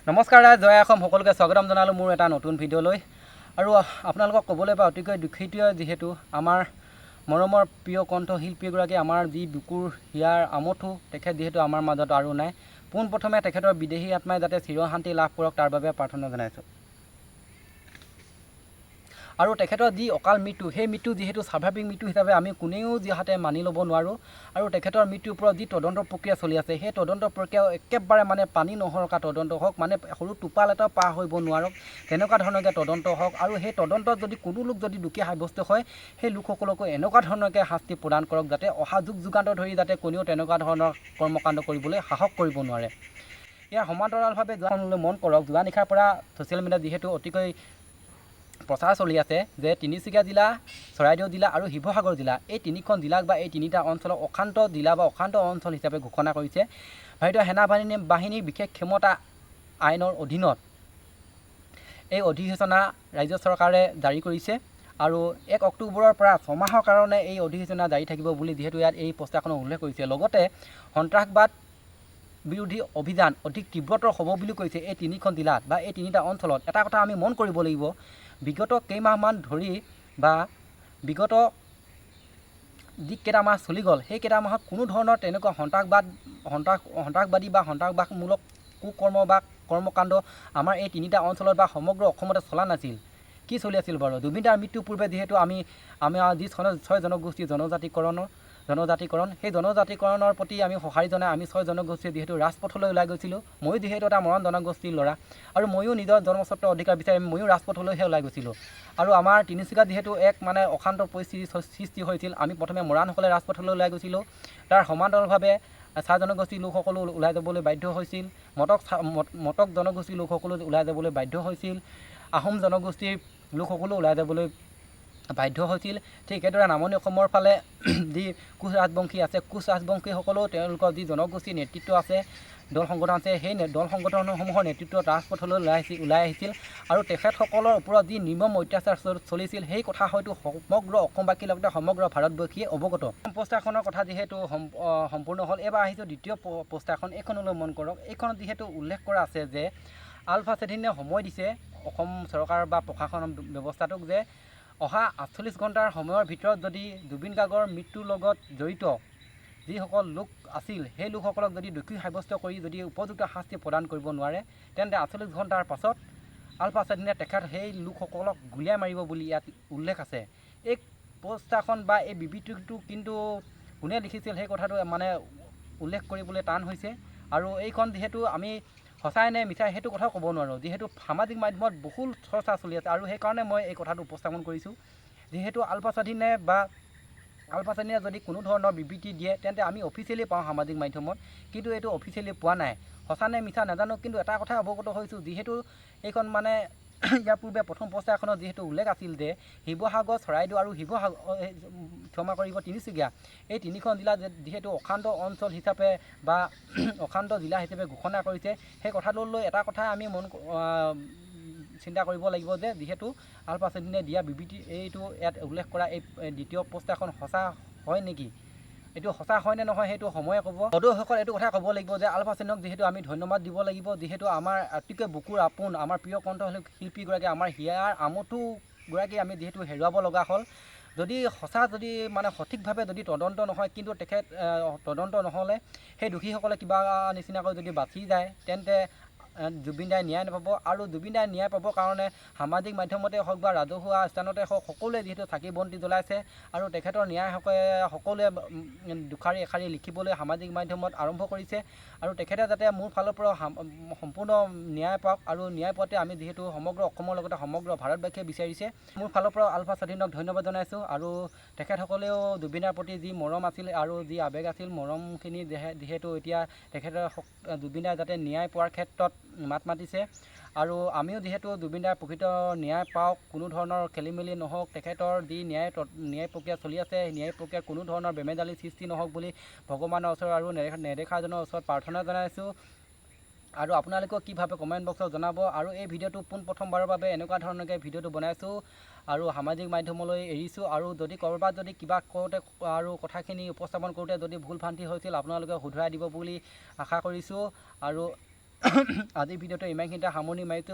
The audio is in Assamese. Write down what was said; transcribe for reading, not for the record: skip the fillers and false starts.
নমস্কাৰ ৰাইজ, জয় অসম। সকলোকে স্বাগতম জনালোঁ মোৰ এটা নতুন ভিডিঅ'লৈ। আৰু আপোনালোকক ক'বলৈ পাই অতিকৈ দুখিত, যিহেতু আমাৰ মৰমৰ প্ৰিয় কণ্ঠশিল্পীগৰাকী, আমাৰ যি বুকুৰ হিয়াৰ আমঠু, তেখেত যিহেতু আমাৰ মাজত আৰু নাই। পোনপ্ৰথমে তেখেতৰ বিদেহী আত্মাই যাতে চিৰশান্তি লাভ কৰক, তাৰ বাবে প্ৰাৰ্থনা জনাইছোঁ। আৰু তেখেতৰ যি অকাল মৃত্যু, সেই মৃত্যু যিহেতু স্বাভাৱিক মৃত্যু হিচাপে আমি কোনেও যিহাতে মানি ল'ব নোৱাৰোঁ। আৰু তেখেতৰ মৃত্যুৰ ওপৰত যি তদন্ত প্ৰক্ৰিয়া চলি আছে, সেই তদন্ত প্ৰক্ৰিয়া একেবাৰে পানী নসৰকা তদন্ত হওক, সৰু টোপাল এটা পাৰ কৰিব নোৱাৰক, তেনেকুৱা ধৰণৰকৈ তদন্ত হওক। আৰু সেই তদন্তত যদি কোনো লোক যদি দোষী সাব্যস্ত হয়, সেই লোকসকলকো এনেকুৱা ধৰণৰকৈ শাস্তি প্ৰদান কৰক, যাতে অহা যুগান্তৰ ধৰি যাতে কোনেও তেনেকুৱা ধৰণৰ কৰ্মকাণ্ড কৰিবলৈ সাহস কৰিব নোৱাৰে। ইয়াৰ সমান্তৰালভাৱে যোৱাখনলৈ মন কৰক। যোৱা নিশাৰ পৰা ছ'চিয়েল মিডিয়াত যিহেতু অতিকৈ প্ৰচাৰ চলি আছে যে তিনিচুকীয়া জিলা, চৰাইদেউ জিলা আৰু শিৱসাগৰ জিলা, এই তিনিখন জিলাক বা এই তিনিটা অঞ্চলক অশান্ত জিলা বা অশান্ত অঞ্চল হিচাপে ঘোষণা কৰিছে। ভাৰতীয় সেনাবাহিনীৰ বিশেষ ক্ষমতা আইনৰ অধীনত এই অধিসূচনা ৰাজ্য চৰকাৰে জাৰি কৰিছে। আৰু 1 অক্টোবৰৰ পৰা 6 মাহৰ কাৰণে এই অধিসূচনা জাৰি থাকিব বুলি যিহেতু ইয়াত এই প্ৰস্তাৱখনত উল্লেখ কৰিছে। লগতে সন্ত্ৰাসবাদ বিৰোধী অভিযান অধিক তীব্ৰতৰ হ'ব বুলি কৈছে এই তিনিখন জিলাত বা এই তিনিটা অঞ্চলত। এটা কথা আমি মন কৰিব লাগিব, বিগত কেইমাহমান ধৰি বা বিগত যি কেইটা মাহ চলি গ'ল, সেই কেইটা মাহত কোনো ধৰণৰ তেনেকুৱা সন্ত্ৰাসবাদী বা সন্ত্ৰাসবাদমূলক কুকৰ্ম বা কৰ্মকাণ্ড আমাৰ এই তিনিটা অঞ্চলত বা সমগ্ৰ অসমতে চলা নাছিল। কি চলি আছিল বাৰু? জুবিন দাৰ মৃত্যুৰ পূৰ্বে যিহেতু আমাৰ যি 6 জনগোষ্ঠীৰ জনজাতিকৰণ, সেই জনজাতিকৰণৰ প্ৰতি আমি সঁহাৰি জনাই আমি 6 জনগোষ্ঠীয়ে যিহেতু ৰাজপথলৈ ওলাই গৈছিলোঁ। ময়ো যিহেতু এটা মৰাণ জনগোষ্ঠীৰ ল'ৰা, আৰু ময়ো নিজৰ জন্মস্বত্বৰ অধিকাৰ বিচাৰি ময়ো ৰাজপথলৈহে ওলাই গৈছিলোঁ। আৰু আমাৰ তিনিচুকীয়াত যিহেতু এক অশান্ত পৰিস্থিতিৰ সৃষ্টি হৈছিল, আমি প্ৰথমে মৰাণসকলে ৰাজপথলৈ ওলাই গৈছিলোঁ। তাৰ সমান্তৰালভাৱে চাহ জনগোষ্ঠীৰ লোকসকলো ওলাই যাবলৈ বাধ্য হৈছিল, মটক জনগোষ্ঠীৰ লোকসকলো ওলাই যাবলৈ বাধ্য হৈছিল, আহোম জনগোষ্ঠীৰ লোকসকলো ওলাই যাবলৈ বাধ্য হৈছিল। ঠিক একেদৰে নামনি অসমৰ ফালে যি কোচ ৰাজবংশী আছে, কোচ ৰাজবংশীসকলেও তেওঁলোকৰ যি জনগোষ্ঠীৰ নেতৃত্ব আছে, দল সংগঠন আছে, সেই দল সংগঠনসমূহৰ নেতৃত্বত ৰাজপথলৈ ওলাই আহিছিল। আৰু তেখেতসকলৰ ওপৰত যি নিৰ্মম অত্যাচাৰ চলিছিল, সেই কথা হয়তো সমগ্ৰ অসমবাসীৰ লগতে সমগ্ৰ ভাৰতবৰ্ষীয়ে অৱগত। পোষ্টাৰখনৰ কথা যিহেতু সম্পূৰ্ণ হ'ল, এইবাৰ আহিছোঁ দ্বিতীয় পোষ্টাৰখন। এইখনলৈ মন কৰক। এইখনত যিহেতু উল্লেখ কৰা আছে যে আলফা স্বাধীনে সময় দিছে অসম চৰকাৰ বা প্ৰশাসন ব্যৱস্থাটোক যে অহা 48 ঘণ্টাৰ সময়ৰ ভিতৰত যদি জুবিন গাৰ্গৰ মৃত্যুৰ লগত জড়িত যিসকল লোক আছিল, সেই লোকসকলক যদি দোষী সাব্যস্ত কৰি যদি উপযুক্ত শাস্তি প্ৰদান কৰিব নোৱাৰে, তেন্তে 48 ঘণ্টাৰ পাছত আলফা স্বাধীনে সেই লোকসকলক গুলীয়াই মাৰিব বুলি ইয়াত উল্লেখ আছে। এই পোষ্টাৰখন বা এই বিবৃতিটো কিন্তু কোনে লিখিছিল সেই কথাটো উল্লেখ কৰিবলৈ টান হৈছে। আৰু এইখন যিহেতু আমি সঁচাই নে মিছাই সেইটো কথাও ক'ব নোৱাৰোঁ, যিহেতু সামাজিক মাধ্যমত বহুল চৰ্চা চলি আছে। আৰু সেইকাৰণে মই এই কথাটো উপস্থাপন কৰিছোঁ। যিহেতু আলফা স্বাধীনে যদি কোনো ধৰণৰ বিবৃতি দিয়ে, তেন্তে আমি অফিচিয়েলি পাওঁ সামাজিক মাধ্যমত, কিন্তু এইটো অফিচিয়েলি পোৱা নাই। সঁচা নে মিছা নাজানো, কিন্তু এটা কথা অৱগত হৈছোঁ, যিহেতু এইখন ইয়াৰ পূৰ্বে প্ৰথম পোষ্টাৰখনত যিহেতু উল্লেখ আছিল যে শিৱসাগৰ, চৰাইদেউ আৰু তিনিচুকীয়া, এই তিনিখন জিলা যিহেতু অশান্ত অঞ্চল হিচাপে বা অশান্ত জিলা হিচাপে ঘোষণা কৰিছে, সেই কথাটোলৈ এটা কথা আমি চিন্তা কৰিব লাগিব যে যিহেতু আলফা স্বাধীনে দিয়া বিবৃতি, এইটো ইয়াত উল্লেখ কৰা এই দ্বিতীয় পোষ্টাৰখন সঁচা হয় নেকি? এইটো সঁচা হয় নে নহয় সেইটো সময়ে ক'ব। সদস্যসকল এইটো কথা ক'ব লাগিব যে আলফা স্বাধীনক যিহেতু আমি ধন্যবাদ দিব লাগিব, যিহেতু আমাৰ অতিকৈ বুকুৰ আপোন, আমাৰ প্ৰিয় কণ্ঠশিল্পীগৰাকী, আমাৰ হিয়াৰ আমঠুগৰাকী আমি যিহেতু হেৰুৱাব লগা হ'ল। যদি সঠিকভাৱে যদি তদন্ত নহয়, কিন্তু তদন্ত নহ'লে সেই দোষীসকলে কিবা নিচিনাকৈ যদি বাচি যায়, তেন্তে জুবিন দাই ন্যায় নাপাব। আৰু জুবিন দাই ন্যায় পাবৰ কাৰণে সামাজিক মাধ্যমতে হওক বা ৰাজহুৱা স্থানতে হওক, সকলোৱে যিহেতু চাকি বন্তি জ্বলাইছে আৰু তেখেতৰ ন্যায় সকলোৱে দুষাৰি এষাৰি লিখিবলৈ সামাজিক মাধ্যমত আৰম্ভ কৰিছে। আৰু তেখেতে যাতে মোৰ ফালৰ পৰা সম্পূৰ্ণ ন্যায় পাওক, আৰু ন্যায় পোৱাতে আমি যিহেতু সমগ্ৰ অসমৰ লগতে সমগ্ৰ ভাৰতবাসীয়ে বিচাৰিছে, মোৰ ফালৰ পৰা আলফা স্বাধীনক ধন্যবাদ জনাইছোঁ। আৰু তেখেতসকলেও জুবিনৰ প্ৰতি যি মৰম আছিল আৰু যি আৱেগ আছিল, মৰমখিনি যিহেতু এতিয়া তেখেতে জুবিন দাই যাতে ন্যায় পোৱাৰ ক্ষেত্ৰত মাত মাতিছে। আৰু আমিও যিহেতু জুবিন দাৰ প্ৰকৃত ন্যায় পাওক, কোনো ধৰণৰ খেলি মেলি নহওক, তেখেতৰ যি ন্যায় প্ৰক্ৰিয়া চলি আছে, ন্যায় প্ৰক্ৰিয়াত কোনো ধৰণৰ বেমেজালি সৃষ্টি নহওক বুলি ভগৱানৰ ওচৰত আৰু নেদেখাজনৰ ওচৰত প্ৰাৰ্থনা জনাইছোঁ। আৰু আপোনালোকেও কি ভাবে কমেণ্ট বক্সত জনাব। আৰু এই ভিডিঅ'টো পোনপ্ৰথমবাৰৰ বাবে এনেকুৱা ধৰণৰকৈ ভিডিঅ'টো বনাইছোঁ আৰু সামাজিক মাধ্যমলৈ এৰিছোঁ। আৰু যদি ক'ৰবাত যদি কিবা কৰোঁতে আৰু কথাখিনি উপস্থাপন কৰোঁতে যদি ভুল ভ্ৰান্তি হৈছিল, আপোনালোকে শুধৰাই দিব বুলি আশা কৰিছোঁ। আৰু আজিৰ ভিডিঅ'টো ইমানখিনিতে সামৰণি মাৰিছোঁ।